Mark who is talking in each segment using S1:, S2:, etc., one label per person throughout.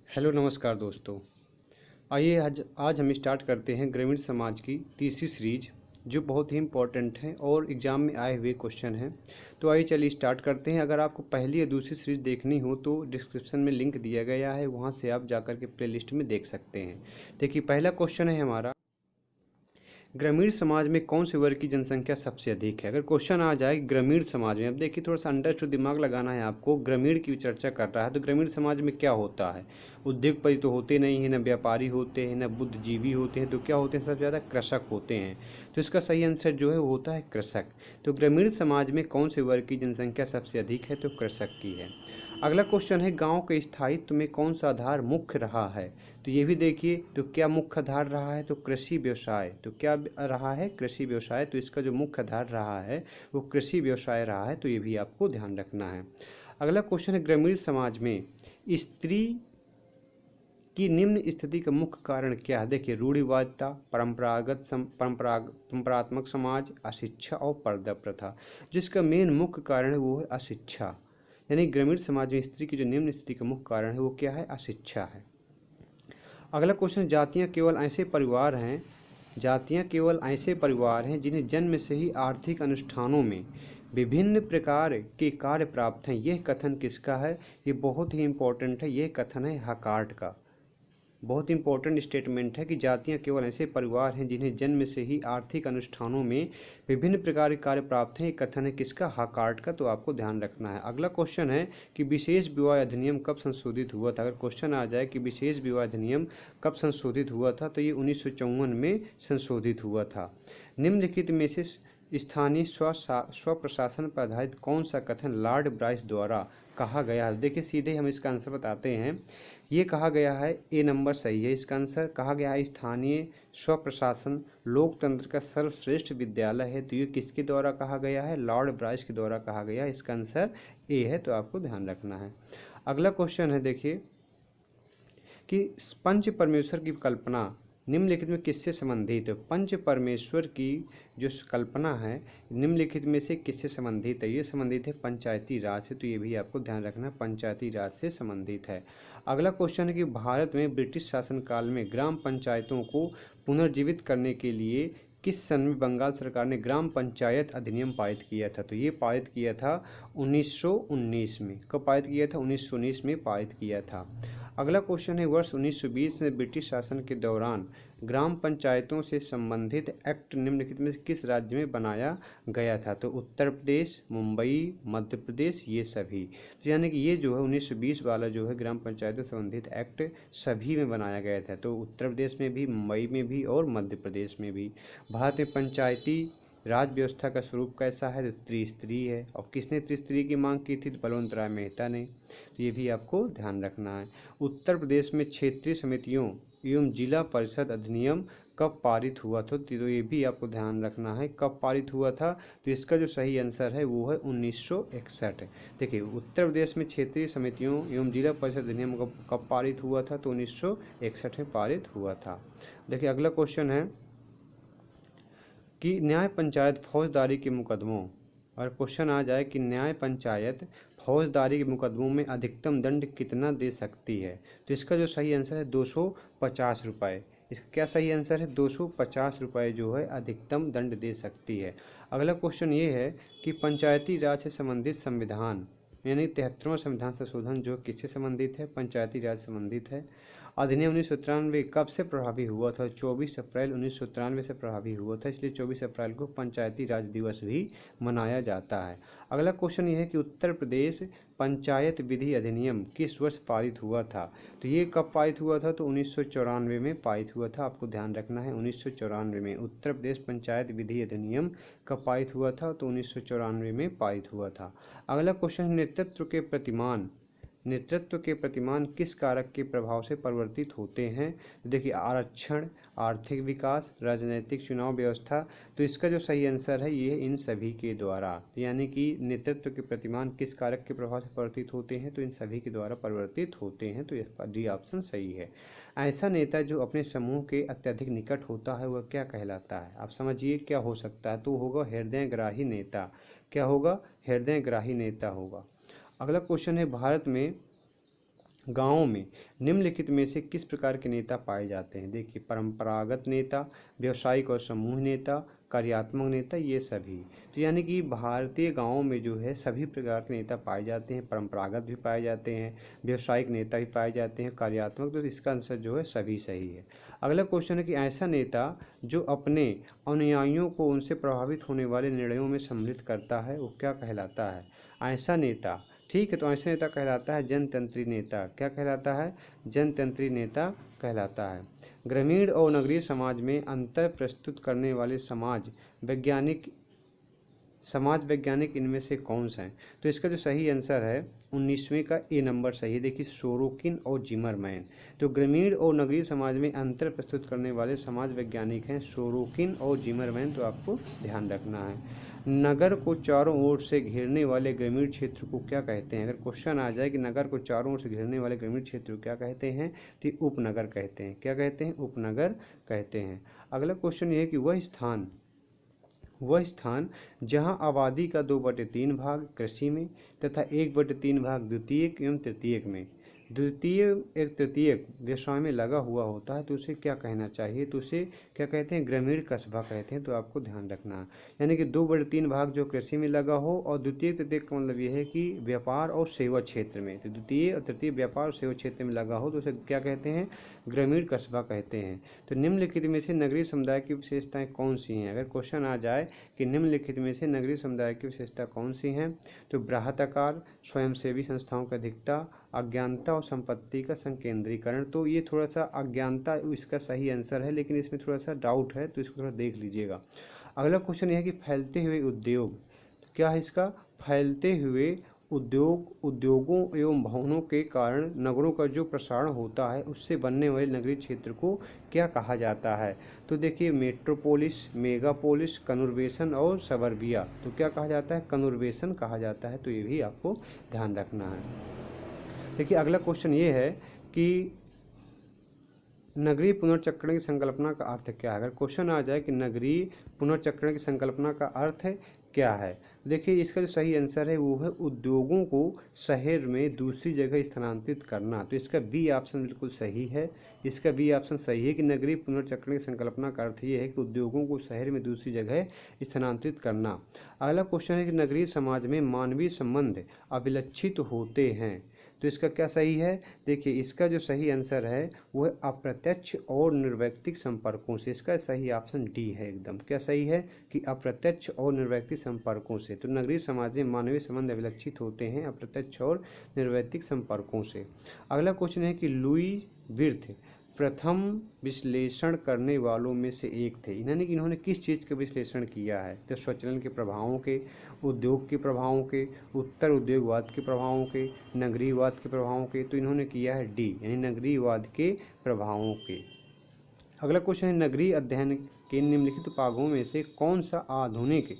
S1: Hello नमस्कार दोस्तों। आइए आज आज हम स्टार्ट करते हैं ग्रामीण समाज की तीसरी सीरीज, जो बहुत ही इम्पोर्टेंट है और एग्ज़ाम में आए हुए क्वेश्चन हैं। तो आइए चलिए स्टार्ट करते हैं। अगर आपको पहली या दूसरी सीरीज देखनी हो तो डिस्क्रिप्शन में लिंक दिया गया है, वहां से आप जाकर के प्लेलिस्ट में देख सकते हैं। देखिए, पहला क्वेश्चन है हमारा, ग्रामीण समाज में कौन से वर्ग की जनसंख्या सबसे अधिक है। अगर क्वेश्चन आ जाए ग्रामीण समाज में, अब देखिए थोड़ा सा अंडर टू दिमाग लगाना है आपको। ग्रामीण की चर्चा कर रहा है तो ग्रामीण समाज में क्या होता है? उद्योगपति तो होते नहीं हैं, न व्यापारी होते हैं, न बुद्धिजीवी होते हैं, तो क्या होते हैं? सबसे ज़्यादा कृषक होते हैं। तो इसका सही आंसर जो है वो होता है कृषक। तो ग्रामीण समाज में कौन से वर्ग की जनसंख्या सबसे अधिक है? तो कृषक की है। अगला क्वेश्चन है, गांव के स्थायित्व में कौन सा आधार मुख्य रहा है? तो ये भी देखिए, तो क्या मुख्य आधार रहा है? तो कृषि व्यवसाय। तो क्या रहा है? कृषि व्यवसाय। तो इसका जो मुख्य आधार रहा है वो कृषि व्यवसाय रहा है। तो ये भी आपको ध्यान रखना है। अगला क्वेश्चन है, ग्रामीण समाज में स्त्री की निम्न स्थिति का मुख्य कारण क्या है? देखिए, रूढ़िवादिता, परंपरात्मक समाज, अशिक्षा और पर्दा प्रथा। जिसका मेन मुख्य कारण है वो है अशिक्षा। यानी ग्रामीण समाज में स्त्री की जो निम्न स्थिति का मुख्य कारण है वो क्या है? अशिक्षा है। अगला क्वेश्चन, जातियां केवल ऐसे परिवार हैं जिन्हें जन्म से ही आर्थिक अनुष्ठानों में विभिन्न प्रकार के कार्य प्राप्त हैं। यह कथन किसका है? ये बहुत ही इंपॉर्टेंट है। यह कथन है हाकार्ट का। बहुत इंपॉर्टेंट स्टेटमेंट है कि जातियां केवल ऐसे परिवार हैं जिन्हें जन्म से ही आर्थिक अनुष्ठानों में विभिन्न प्रकार के कार्य प्राप्त हैं। ये कथन है किसका? हाकार्ट का। तो आपको ध्यान रखना है। अगला क्वेश्चन है कि विशेष विवाह अधिनियम कब संशोधित हुआ था? अगर क्वेश्चन आ जाए कि विशेष विवाह अधिनियम कब संशोधित हुआ था, तो ये 1954 में संशोधित हुआ था। निम्नलिखित में से स्थानीय स्व प्रशासन पर आधारित कौन सा कथन लॉर्ड ब्राइस द्वारा कहा गया है? देखिए, सीधे हम इसका आंसर बताते हैं। ये कहा गया है, ए नंबर सही है इसका आंसर। कहा गया है स्थानीय स्व प्रशासन लोकतंत्र का सर्वश्रेष्ठ विद्यालय है। तो ये किसके द्वारा कहा गया है? लॉर्ड ब्राइस के द्वारा कहा गया है। इसका आंसर ए है। तो आपको ध्यान रखना है। अगला क्वेश्चन है, देखिए कि पंच परमेश्वर की कल्पना निम्नलिखित में किससे संबंधित है? पंच परमेश्वर की जो कल्पना है निम्नलिखित में से किससे संबंधित है? ये संबंधित है पंचायती राज से। तो ये भी आपको ध्यान रखना, पंचायती राज से संबंधित है। अगला क्वेश्चन है कि भारत में ब्रिटिश शासनकाल में ग्राम पंचायतों को पुनर्जीवित करने के लिए किस सन में बंगाल सरकार ने ग्राम पंचायत अधिनियम पारित किया था? तो ये पारित किया था 1919 में। कब पारित किया था? 1919 में पारित किया था। अगला क्वेश्चन है, वर्ष 1920 में ब्रिटिश शासन के दौरान ग्राम पंचायतों से संबंधित एक्ट निम्नलिखित में से किस राज्य में बनाया गया था? तो उत्तर प्रदेश, मुंबई, मध्य प्रदेश, ये सभी। तो यानी कि ये जो है 1920 वाला जो है ग्राम पंचायतों से संबंधित एक्ट सभी में बनाया गया था। तो उत्तर प्रदेश में भी, मुंबई में भी और मध्य प्रदेश में भी। भारत में पंचायती राज व्यवस्था का स्वरूप कैसा है? तो त्रिस्तरीय है। और किसने त्रिस्तरीय की मांग की थी? तो बलवंत राय मेहता ने। तो ये भी आपको ध्यान रखना है। उत्तर प्रदेश में क्षेत्रीय समितियों एवं जिला परिषद अधिनियम कब पारित हुआ था? तो ये भी आपको ध्यान रखना है, कब पारित हुआ था। तो इसका जो सही आंसर है वो है 1961। देखिए, उत्तर प्रदेश में क्षेत्रीय समितियों एवं जिला परिषद अधिनियम कब पारित हुआ था? तो 1961 में पारित हुआ था। देखिए, अगला क्वेश्चन है कि न्याय पंचायत फौजदारी के मुकदमों, और क्वेश्चन आ जाए कि न्याय पंचायत फौजदारी के मुकदमों में अधिकतम दंड कितना दे सकती है? तो इसका जो सही आंसर है 250 रुपये। इसका क्या सही आंसर है? 250 रुपये जो है अधिकतम दंड दे सकती है। अगला क्वेश्चन ये है कि पंचायती राज से संबंधित संविधान यानी 73वां संविधान संशोधन जो किससे संबंधित है? पंचायती राज संबंधित है। अधिनियम 1993 कब से प्रभावी हुआ था? 24 अप्रैल 1993 से प्रभावी हुआ था, इसलिए 24 अप्रैल को पंचायती राज दिवस भी मनाया जाता है। अगला क्वेश्चन ये है कि उत्तर प्रदेश पंचायत विधि अधिनियम किस वर्ष पारित हुआ था? तो ये कब पारित हुआ था? तो 1994 में पारित हुआ था। आपको ध्यान रखना है, 1994 में उत्तर प्रदेश पंचायत विधि अधिनियम कब पारित हुआ था? तो 1994 में पारित हुआ था। अगला क्वेश्चन, नेतृत्व के प्रतिमान किस कारक के प्रभाव से परिवर्तित होते हैं? देखिए, आरक्षण, आर्थिक विकास, राजनीतिक चुनाव व्यवस्था। तो इसका जो सही आंसर है ये इन सभी के द्वारा। यानी कि नेतृत्व के प्रतिमान किस कारक के प्रभाव से परिवर्तित होते हैं? तो इन सभी के द्वारा परिवर्तित होते हैं। तो इसका डी ऑप्शन सही है। ऐसा नेता जो अपने समूह के अत्यधिक निकट होता है वह क्या कहलाता है? आप समझिए क्या हो सकता है। तो होगा हृदयग्राही नेता। क्या होगा? हृदयग्राही नेता होगा। अगला क्वेश्चन है, गाँवों में निम्नलिखित में से किस प्रकार के नेता पाए जाते हैं? देखिए, परंपरागत नेता, व्यावसायिक और समूह नेता, कार्यात्मक नेता, ये सभी। तो यानी कि भारतीय गाँवों में जो है सभी प्रकार के नेता पाए जाते हैं। परंपरागत भी पाए जाते हैं, व्यावसायिक नेता भी पाए जाते हैं, कार्यात्मक, तो इसका आंसर जो है सभी सही है। अगला क्वेश्चन है कि ऐसा नेता जो अपने अनुयायियों को उनसे प्रभावित होने वाले निर्णयों में सम्मिलित करता है, वो क्या कहलाता है? ऐसा नेता, ठीक है, तो ऐसा नेता कहलाता है जनतंत्री नेता। क्या कहलाता है? जनतंत्री नेता कहलाता है। ग्रामीण और नगरीय समाज में अंतर प्रस्तुत करने वाले समाज वैज्ञानिक इनमें से कौन सा है? तो इसका जो सही आंसर है 19वें का ए नंबर सही है। देखिए, सोरोकिन और जिमरमैन। तो ग्रामीण और नगरीय समाज में अंतर प्रस्तुत करने वाले समाज वैज्ञानिक हैं सोरोकिन और जिमरमैन, तो आपको ध्यान रखना है। नगर को चारों ओर से घेरने वाले ग्रामीण क्षेत्र को क्या कहते हैं? अगर क्वेश्चन आ जाए कि नगर को चारों ओर से घेरने वाले ग्रामीण क्षेत्र को क्या कहते हैं, तो उपनगर कहते हैं। क्या कहते हैं? उपनगर कहते हैं। अगला क्वेश्चन ये है कि वह स्थान जहां आबादी का 2/3 भाग कृषि में तथा 1/3 भाग द्वितीयक एवं तृतीयक में, द्वितीय एक तृतीयक व्यवसाय में लगा हुआ होता है, तो उसे क्या कहना चाहिए? तो उसे क्या कहते हैं? ग्रामीण कस्बा कहते हैं। तो आपको ध्यान रखना है, यानी कि 2/3 भाग जो कृषि में लगा हो, और द्वितीय तृतीयक का मतलब यह है कि व्यापार और सेवा क्षेत्र में, तो द्वितीय और तृतीय व्यापार और सेवा क्षेत्र में लगा हो, तो उसे क्या कहते हैं? ग्रामीण कस्बा कहते हैं। तो निम्नलिखित में से नगरीय समुदाय की विशेषताएं कौन सी हैं? अगर क्वेश्चन आ जाए कि निम्नलिखित में से नगरीय समुदाय की विशेषता कौन सी हैं, तो बृहदाकार, स्वयंसेवी संस्थाओं की अधिकता, अज्ञानता और संपत्ति का संकेंद्रीकरण। तो ये थोड़ा सा अज्ञानता इसका सही आंसर है, लेकिन इसमें थोड़ा सा डाउट है, तो इसको थोड़ा देख लीजिएगा। अगला क्वेश्चन यह है कि फैलते हुए उद्योग, तो क्या है इसका? फैलते हुए उद्योगों एवं भवनों के कारण नगरों का जो प्रसारण होता है, उससे बनने वाले नगरीय क्षेत्र को क्या कहा जाता है? तो देखिए, मेट्रोपोलिस, मेगापोलिस, कनुर्बेशन और सबर्बिया। तो क्या कहा जाता है? कनुर्बेशन कहा जाता है। तो ये भी आपको ध्यान रखना है। देखिए, अगला क्वेश्चन ये है कि नगरीय पुनर्चक्रण की संकल्पना का अर्थ क्या है? अगर क्वेश्चन आ जाए कि नगरीय पुनर्चक्रण की संकल्पना का अर्थ क्या है, देखिए इसका जो सही आंसर है वो है उद्योगों को शहर में दूसरी जगह स्थानांतरित करना। तो इसका बी ऑप्शन बिल्कुल सही है। इसका बी ऑप्शन सही है कि नगरीय पुनर्चक्रण की संकल्पना का अर्थ ये है कि उद्योगों को शहर में दूसरी जगह स्थानांतरित करना। अगला क्वेश्चन है कि नगरीय समाज में मानवीय संबंध अविलक्षित होते हैं। तो इसका क्या सही है? देखिए, इसका जो सही आंसर है वो है अप्रत्यक्ष और निर्वैयक्तिक संपर्कों से। इसका सही ऑप्शन डी है एकदम। क्या सही है? कि अप्रत्यक्ष और निर्वैयक्तिक संपर्कों से। तो नगरीय समाज में मानवीय संबंध अविलक्षित होते हैं अप्रत्यक्ष और निर्वैयक्तिक संपर्कों से। अगला क्वेश्चन है कि लुई विर्थ प्रथम विश्लेषण करने वालों में से एक थे। इन्होंने किस चीज़ का विश्लेषण किया है? तो स्वचालन के प्रभावों के, उद्योग के प्रभावों के, उत्तर उद्योगवाद के प्रभावों के, नगरीयवाद के प्रभावों के। तो इन्होंने किया है डी, यानी नगरीयवाद के प्रभावों के। अगला क्वेश्चन है नगरीय अध्ययन के निम्नलिखित भागों में से कौन सा आधुनिक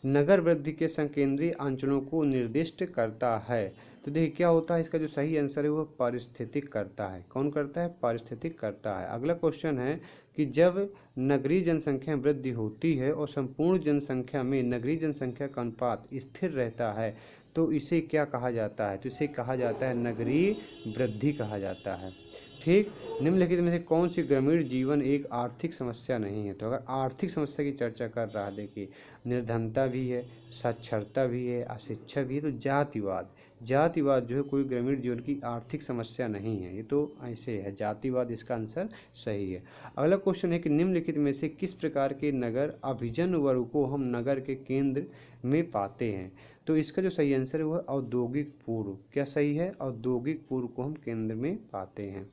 S1: नगर वृद्धि के संकेंद्रीय अंचलों को निर्दिष्ट करता है? तो देखिए, क्या होता है इसका जो सही आंसर है वो पारिस्थितिक करता है। कौन करता है? पारिस्थितिक करता है। अगला क्वेश्चन है कि जब नगरीय जनसंख्या वृद्धि होती है और संपूर्ण जनसंख्या में नगरीय जनसंख्या का अनुपात स्थिर रहता है, तो इसे क्या कहा जाता है? तो इसे कहा जाता है नगरीय वृद्धि कहा जाता है। ठीक, निम्नलिखित में से कौन सी ग्रामीण जीवन एक आर्थिक समस्या नहीं है? तो अगर आर्थिक समस्या की चर्चा कर रहा है, देखिए निर्धनता भी है, साक्षरता भी है, अशिक्षा भी है, तो जातिवाद जो है कोई ग्रामीण जीवन की आर्थिक समस्या नहीं है। ये तो ऐसे है, जातिवाद इसका आंसर सही है। अगला क्वेश्चन है कि निम्नलिखित में से किस प्रकार के नगर अभिजन वर्ग को हम नगर के केंद्र में पाते हैं? तो इसका जो सही आंसर है वो है औद्योगिक पूर्व। क्या सही है? औद्योगिक पूर्व को हम केंद्र में पाते हैं।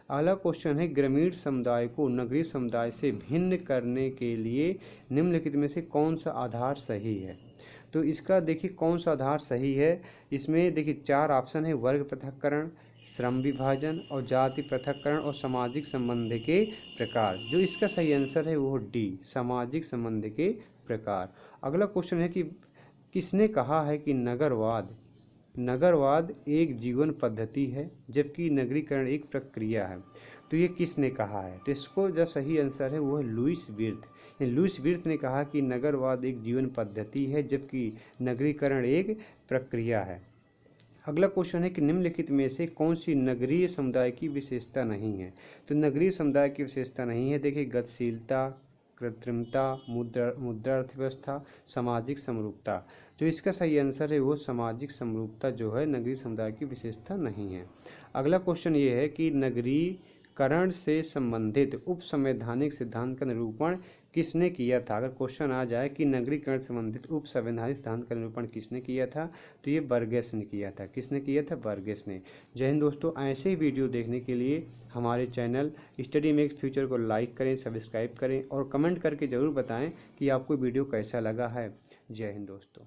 S1: अगला क्वेश्चन है ग्रामीण समुदाय को नगरीय समुदाय से भिन्न करने के लिए निम्नलिखित में से कौन सा आधार सही है? तो इसका देखिए कौन सा आधार सही है। इसमें देखिए 4 ऑप्शन है, वर्ग पृथक्करण, श्रम विभाजन और जाति पृथक्करण और सामाजिक संबंध के प्रकार। जो इसका सही आंसर है वो डी, सामाजिक संबंध के प्रकार। अगला क्वेश्चन है कि किसने कहा है कि नगरवाद एक जीवन पद्धति है जबकि नगरीकरण एक प्रक्रिया है? तो ये किसने कहा है? तो इसको जो सही आंसर है वो है लुईस विर्थ। लुईस विर्थ ने कहा कि नगरवाद एक जीवन पद्धति है जबकि नगरीकरण एक प्रक्रिया है। अगला क्वेश्चन है कि निम्नलिखित में से कौन सी नगरीय समुदाय की विशेषता नहीं है। तो नगरीय समुदाय की विशेषता नहीं है, देखिए गतिशीलता, कृत्रिमता, मुद्रा अर्थव्यवस्था, सामाजिक समरूपता। जो इसका सही आंसर है वो सामाजिक समरूपता जो है नगरीय समुदाय की विशेषता नहीं है। अगला क्वेश्चन ये है कि नगरीकरण से संबंधित उप संवैधानिक सिद्धांत का निरूपण किसने किया था। अगर क्वेश्चन आ जाए कि नगरीकरण से संबंधित उप संवैधानिक सिद्धांत का निरूपण किसने किया था, तो ये बर्गेस ने किया था। किसने किया था? बर्गेस ने। जय हिंद दोस्तों, ऐसे ही वीडियो देखने के लिए हमारे चैनल स्टडी मेक्स फ्यूचर को लाइक करें, सब्सक्राइब करें और कमेंट करके ज़रूर बताएं कि आपको वीडियो कैसा लगा है। जय हिंद दोस्तों।